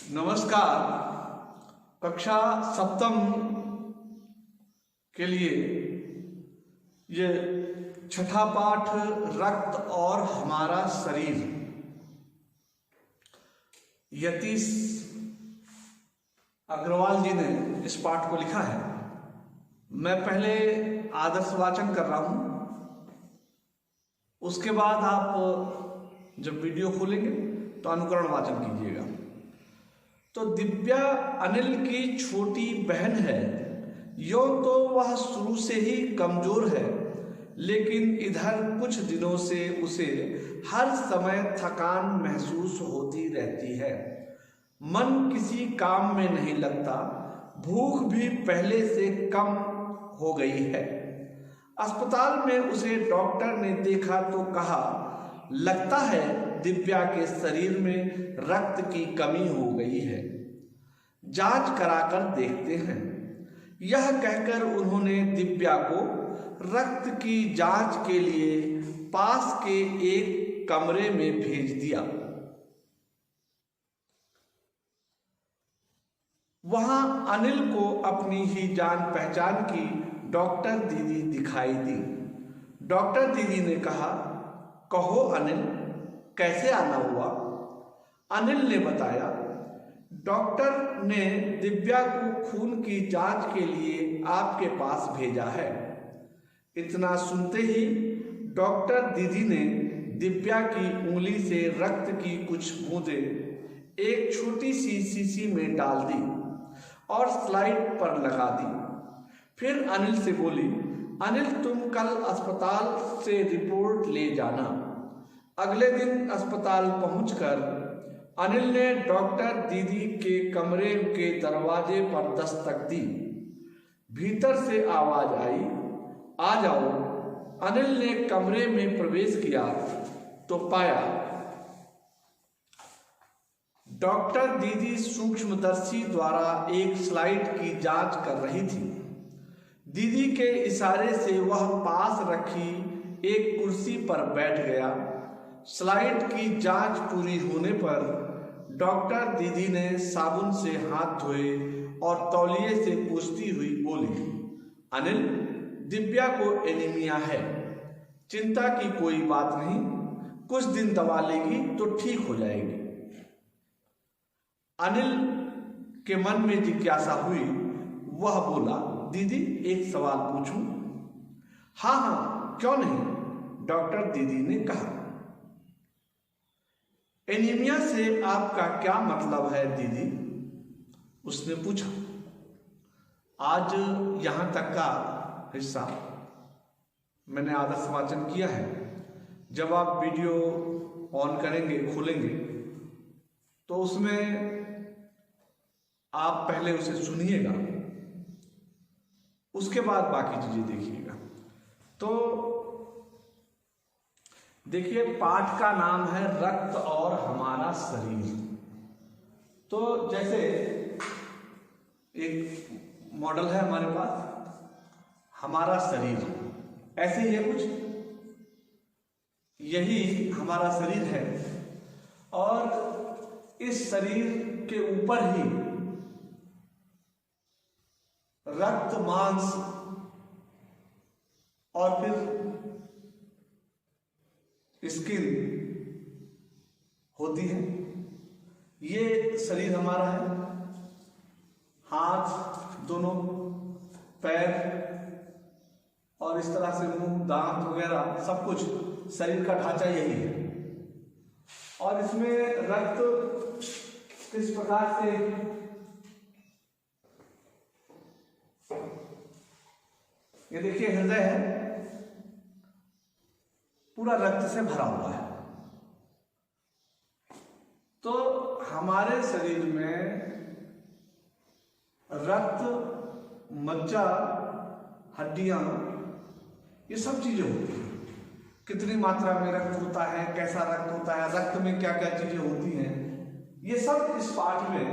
नमस्कार। कक्षा सप्तम के लिए ये छठा पाठ रक्त और हमारा शरीर, यतीश अग्रवाल जी ने इस पाठ को लिखा है। मैं पहले आदर्श वाचन कर रहा हूं, उसके बाद आप जब वीडियो खोलेंगे तो अनुकरण वाचन कीजिएगा। तो दिव्या अनिल की छोटी बहन है। यूं तो वह शुरू से ही कमजोर है, लेकिन इधर कुछ दिनों से उसे हर समय थकान महसूस होती रहती है। मन किसी काम में नहीं लगता, भूख भी पहले से कम हो गई है। अस्पताल में उसे डॉक्टर ने देखा तो कहा, लगता है दिव्या के शरीर में रक्त की कमी हो गई है, जांच कराकर देखते हैं। यह कहकर उन्होंने दिव्या को रक्त की जांच के लिए पास के एक कमरे में भेज दिया। वहां अनिल को अपनी ही जान पहचान की डॉक्टर दीदी दिखाई दी। डॉक्टर दीदी ने कहा, कहो अनिल, कैसे आना हुआ? अनिल ने बताया, डॉक्टर ने दिव्या को खून की जांच के लिए आपके पास भेजा है। इतना सुनते ही डॉक्टर दीदी ने दिव्या की उंगली से रक्त की कुछ बूंदें एक छोटी सी शीशी में डाल दी और स्लाइड पर लगा दी। फिर अनिल से बोली, अनिल तुम कल अस्पताल से रिपोर्ट ले जाना। अगले दिन अस्पताल पहुंचकर अनिल ने डॉक्टर दीदी के कमरे के दरवाजे पर दस्तक दी। भीतर से आवाज आई, आ जाओ। अनिल ने कमरे में प्रवेश किया तो पाया डॉक्टर दीदी सूक्ष्मदर्शी द्वारा एक स्लाइड की जांच कर रही थी। दीदी के इशारे से वह पास रखी एक कुर्सी पर बैठ गया। स्लाइड की जांच पूरी होने पर डॉक्टर दीदी ने साबुन से हाथ धोए और तौलिए से पूछती हुई बोली, अनिल, दिव्या को एनीमिया है, चिंता की कोई बात नहीं, कुछ दिन दवा लेगी तो ठीक हो जाएगी। अनिल के मन में जिज्ञासा हुई। वह बोला, दीदी एक सवाल पूछूं? हाँ हाँ, क्यों नहीं, डॉक्टर दीदी ने कहा। एनीमिया से आपका क्या मतलब है दीदी? उसने पूछा। आज यहां तक का हिस्सा मैंने आदर्श वाचन किया है। जब आप वीडियो ऑन करेंगे, खोलेंगे, तो उसमें आप पहले उसे सुनिएगा, उसके बाद बाकी चीजें देखिएगा। तो देखिए, पाठ का नाम है रक्त और हमारा शरीर। तो जैसे एक मॉडल है हमारे पास, हमारा शरीर, ऐसे ही है कुछ, यही हमारा शरीर है। और इस शरीर के ऊपर ही रक्त, मांस और फिर स्किन होती है। ये शरीर हमारा है। हाथ, दोनों पैर और इस तरह से मुंह, दांत वगैरह सब कुछ, शरीर का ढांचा यही है। और इसमें रक्त किस प्रकार से ये देखिए, हृदय है, पूरा रक्त से भरा हुआ है। तो हमारे शरीर में रक्त, मज्जा, हड्डियां, ये सब चीजें होती हैं। कितनी मात्रा में रक्त होता है, कैसा रक्त होता है, रक्त में क्या क्या चीजें होती हैं, ये सब इस पाठ में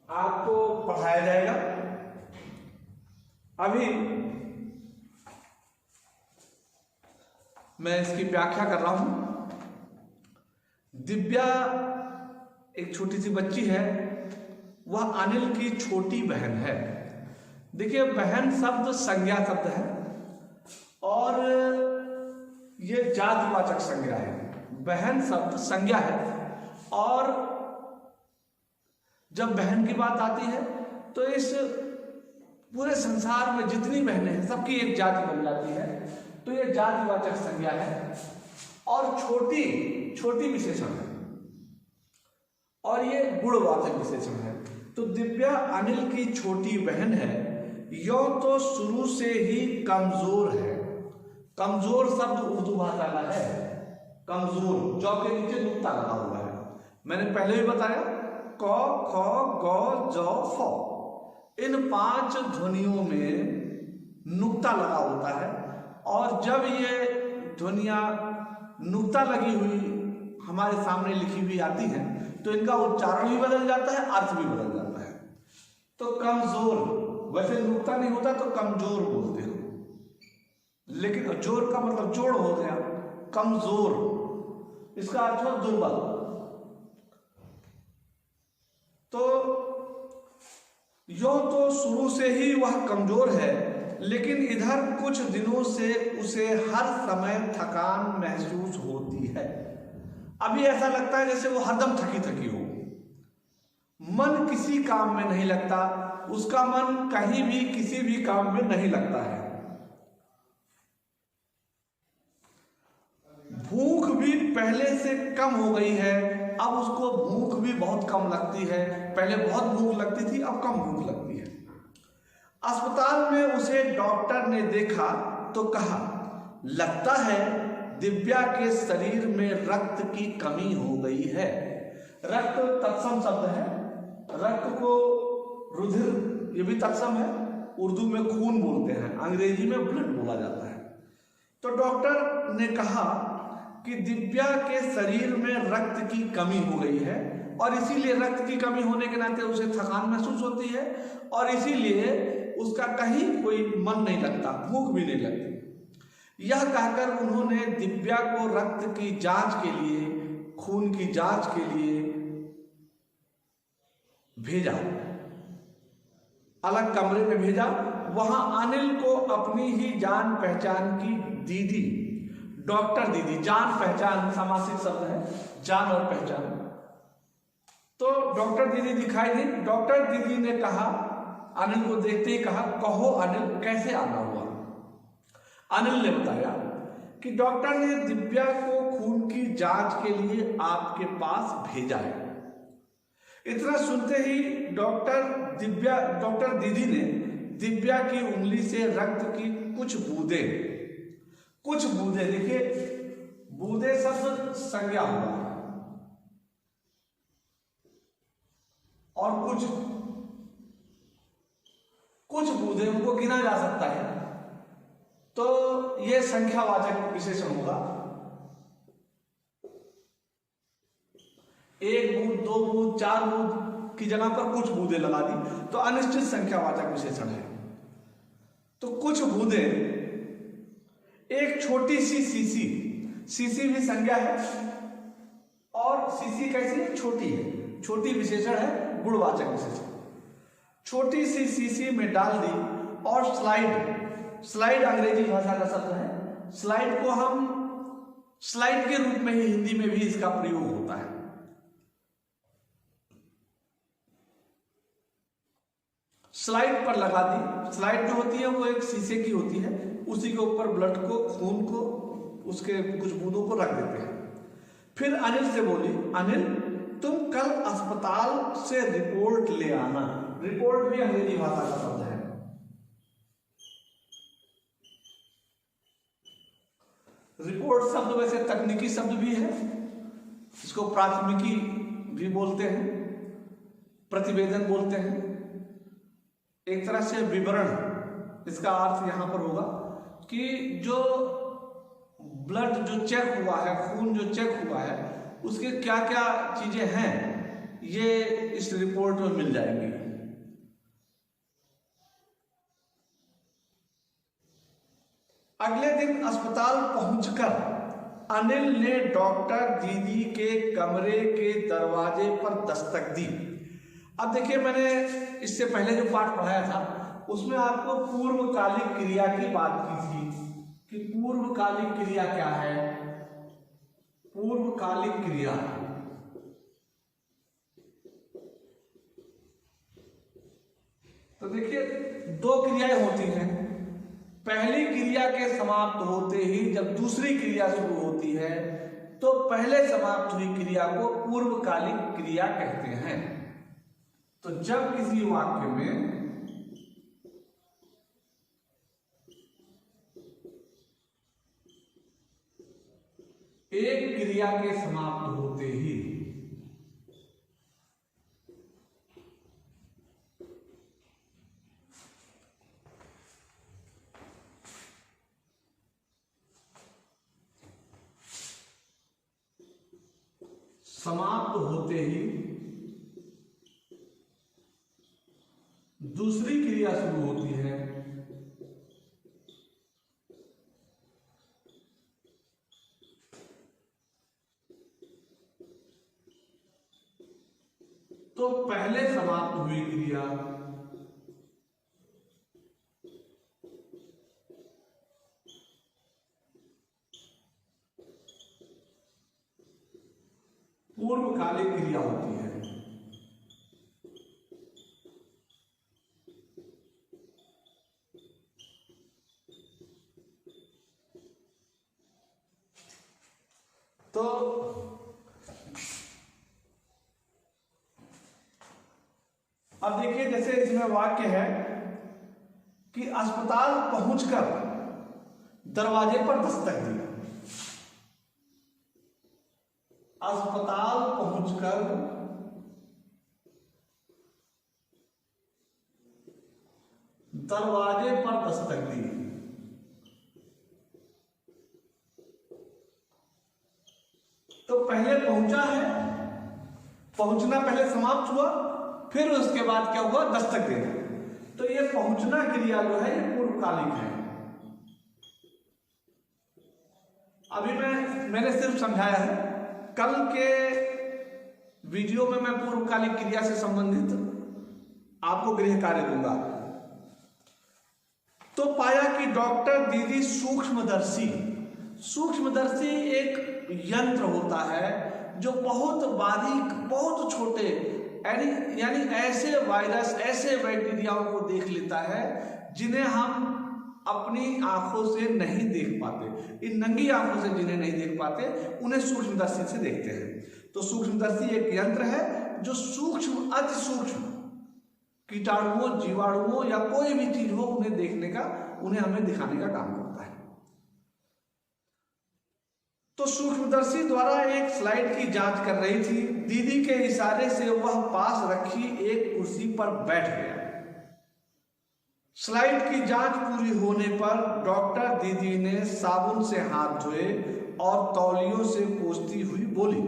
आपको पढ़ाया जाएगा। अभी मैं इसकी व्याख्या कर रहा हूं। दिव्या एक छोटी सी बच्ची है, वह अनिल की छोटी बहन है। देखिए, बहन शब्द संज्ञा शब्द है और ये जातिवाचक संज्ञा है। बहन शब्द संज्ञा है और जब बहन की बात आती है तो इस पूरे संसार में जितनी बहनें हैं सबकी एक जाति बन जाती है, तो ये जातिवाचक संज्ञा है। और छोटी छोटी विशेषण है और ये गुणवाचक विशेषण है। तो दिव्या अनिल की छोटी बहन है, यो तो शुरू से ही कमजोर है। कमजोर शब्द उर्दू भाषा का है। कमजोर, जौ के नीचे नुक्ता लगा हुआ है। मैंने पहले भी बताया, क, ख, ग, ज, फ, इन 5 ध्वनियों में नुक्ता लगा होता है और जब ये ध्वनियां नुक्ता लगी हुई हमारे सामने लिखी हुई आती हैं तो इनका उच्चारण भी बदल जाता है, अर्थ भी बदल जाता है। तो कमजोर, वैसे नुक्ता नहीं होता तो कमजोर बोलते हो, लेकिन जोर का मतलब जोड़ हो गया। कमजोर, इसका अर्थ है दुर्बल। तो यो तो शुरू से ही वह कमजोर है, लेकिन इधर कुछ दिनों से उसे हर समय थकान महसूस होती है। अभी ऐसा लगता है जैसे वो हरदम थकी थकी हो। मन किसी काम में नहीं लगता, उसका मन कहीं भी किसी भी काम में नहीं लगता है। भूख भी पहले से कम हो गई है, अब उसको भूख भी बहुत कम लगती है। पहले बहुत भूख लगती थी, अब कम भूख लगती है। अस्पताल में उसे डॉक्टर ने देखा तो कहा, लगता है दिव्या के शरीर में रक्त की कमी हो गई है। रक्त तत्सम शब्द है, रक्त को रुधिर, ये भी तत्सम है। उर्दू में खून बोलते हैं, अंग्रेजी में ब्लड बोला जाता है। तो डॉक्टर ने कहा कि दिव्या के शरीर में रक्त की कमी हो गई है और इसीलिए रक्त की कमी होने के नाते उसे थकान महसूस होती है और इसीलिए उसका कहीं कोई मन नहीं लगता, भूख भी नहीं लगती। यह कहकर उन्होंने दिव्या को रक्त की जांच के लिए, खून की जांच के लिए भेजा, अलग कमरे में भेजा। वहां अनिल को अपनी ही जान पहचान की दीदी, डॉक्टर दीदी, जान पहचान समासिक शब्द है, जान और पहचान। तो डॉक्टर दीदी दिखाई दी। डॉक्टर दीदी ने कहा, अनिल को देखते ही कहा, कहो अनिल कैसे आना हुआ। अनिल ने बताया कि डॉक्टर ने दिव्या को खून की जांच के लिए आपके पास भेजा है। इतना सुनते ही डॉक्टर दीदी ने दिव्या की उंगली से रक्त की कुछ बूंदे, देखिए बूंदे शब्द संज्ञा हुआ और कुछ बूंदे, उनको गिना जा सकता है तो यह संख्यावाचक विशेषण होगा। 1 बूंद, 2 बूंद, 4 बूंद की जगह पर कुछ बूंदे लगा दी तो अनिश्चित संख्यावाचक विशेषण है। तो कुछ बूंदे, एक छोटी सी सीसी भी संज्ञा है और सीसी कैसी है, छोटी है, छोटी विशेषण है, गुणवाचक विशेषण। छोटी सी सीसी में डाल दी और स्लाइड अंग्रेजी भाषा का शब्द है। स्लाइड को हम स्लाइड के रूप में ही हिंदी में भी इसका प्रयोग होता है। स्लाइड पर लगा दी। स्लाइड जो होती है वो एक शीशे की होती है, उसी के ऊपर ब्लड को, खून को, उसके कुछ बूंदों को रख देते हैं। फिर अनिल से बोली, अनिल तुम कल अस्पताल से रिपोर्ट ले आना। रिपोर्ट भी अंग्रेजी भाषा का शब्द है। रिपोर्ट शब्द वैसे तकनीकी शब्द भी है, इसको प्राथमिकी भी बोलते हैं, प्रतिवेदन बोलते हैं, एक तरह से विवरण। इसका अर्थ यहां पर होगा कि जो ब्लड जो चेक हुआ है, खून जो चेक हुआ है, उसके क्या क्या चीजें हैं ये इस रिपोर्ट में मिल जाएंगी। अगले दिन अस्पताल पहुंचकर अनिल ने डॉक्टर दीदी के कमरे के दरवाजे पर दस्तक दी। अब देखिए, मैंने इससे पहले जो पाठ पढ़ाया था उसमें आपको पूर्वकालिक क्रिया की बात की थी कि पूर्वकालिक क्रिया क्या है। पूर्वकालिक क्रिया तो देखिए दो क्रियाएं होती हैं। पहली क्रिया के समाप्त होते ही जब दूसरी क्रिया शुरू होती है तो पहले समाप्त हुई क्रिया को पूर्वकालिक क्रिया कहते हैं। तो जब किसी वाक्य में एक क्रिया के समाप्त होते ही दूसरी क्रिया शुरू होती है तो पहले समाप्त हुई क्रिया पूर्वकालिक क्रिया होती है। तो अब देखिए, जैसे इसमें वाक्य है कि अस्पताल पहुंचकर दरवाजे पर दस्तक दी। अस्पताल पहुंचकर दरवाजे पर दस्तक दी। तो पहले पहुंचा है, पहुंचना पहले समाप्त हुआ, फिर उसके बाद क्या हुआ, दस्तक देना। तो ये पहुंचना क्रिया जो है ये पूर्वकालिक है। अभी मैंने सिर्फ समझाया है, कल के वीडियो में मैं पूर्वकालिक क्रिया से संबंधित आपको गृह कार्य दूंगा। तो पाया कि डॉक्टर दीदी सूक्ष्मदर्शी एक यंत्र होता है जो बहुत बारीक, बहुत छोटे यानी ऐसे वायरस, ऐसे बैक्टीरियाओं को देख लेता है जिन्हें हम अपनी आंखों से नहीं देख पाते। इन नंगी आंखों से जिन्हें नहीं देख पाते उन्हें सूक्ष्मदर्शी से देखते हैं। तो सूक्ष्मदर्शी एक यंत्र है जो सूक्ष्म, अति सूक्ष्म कीटाणुओं, जीवाणुओं या कोई भी चीज हो उन्हें देखने का, उन्हें हमें दिखाने का काम करता है। तो सूक्ष्मदर्शी द्वारा एक स्लाइड की जांच कर रही थी। दीदी के इशारे से वह पास रखी एक कुर्सी पर बैठ गया। स्लाइड की जांच पूरी होने पर डॉक्टर दीदी ने साबुन से हाथ धोए और तौलियों से पोंछती हुई बोली।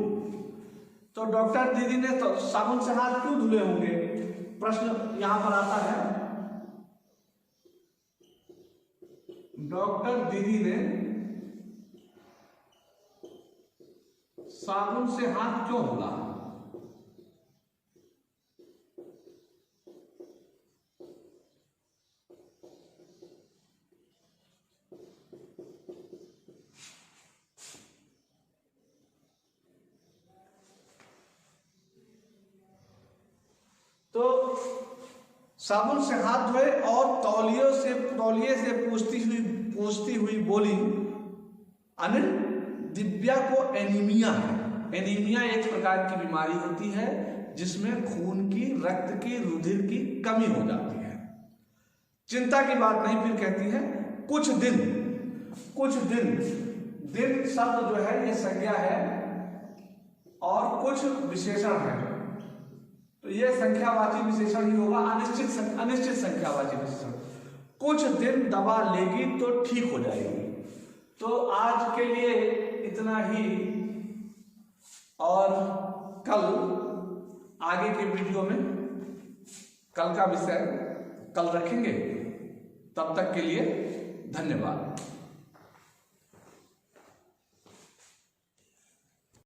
तो डॉक्टर दीदी ने तो साबुन से हाथ क्यों धुले होंगे, प्रश्न यहां पर आता है। डॉक्टर दीदी ने साबुन से हाथ क्यों धुला? तो साबुन से हाथ धोए और तौलिए से पूछती हुई बोली, अनिल, दिव्या को एनीमिया है। एनीमिया एक प्रकार की बीमारी होती है जिसमें खून की, रक्त की, रुधिर की कमी हो जाती है। चिंता की बात नहीं, फिर कहती है कुछ दिन शब्द जो है ये संज्ञा है और कुछ विशेषण है। तो ये संख्यावाची विशेषण ही होगा, अनिश्चित संख्यावाची विशेषण। कुछ दिन दवा लेगी तो ठीक हो जाएगी। तो आज के लिए इतना ही, और कल आगे के वीडियो में कल का विषय कल रखेंगे। तब तक के लिए धन्यवाद।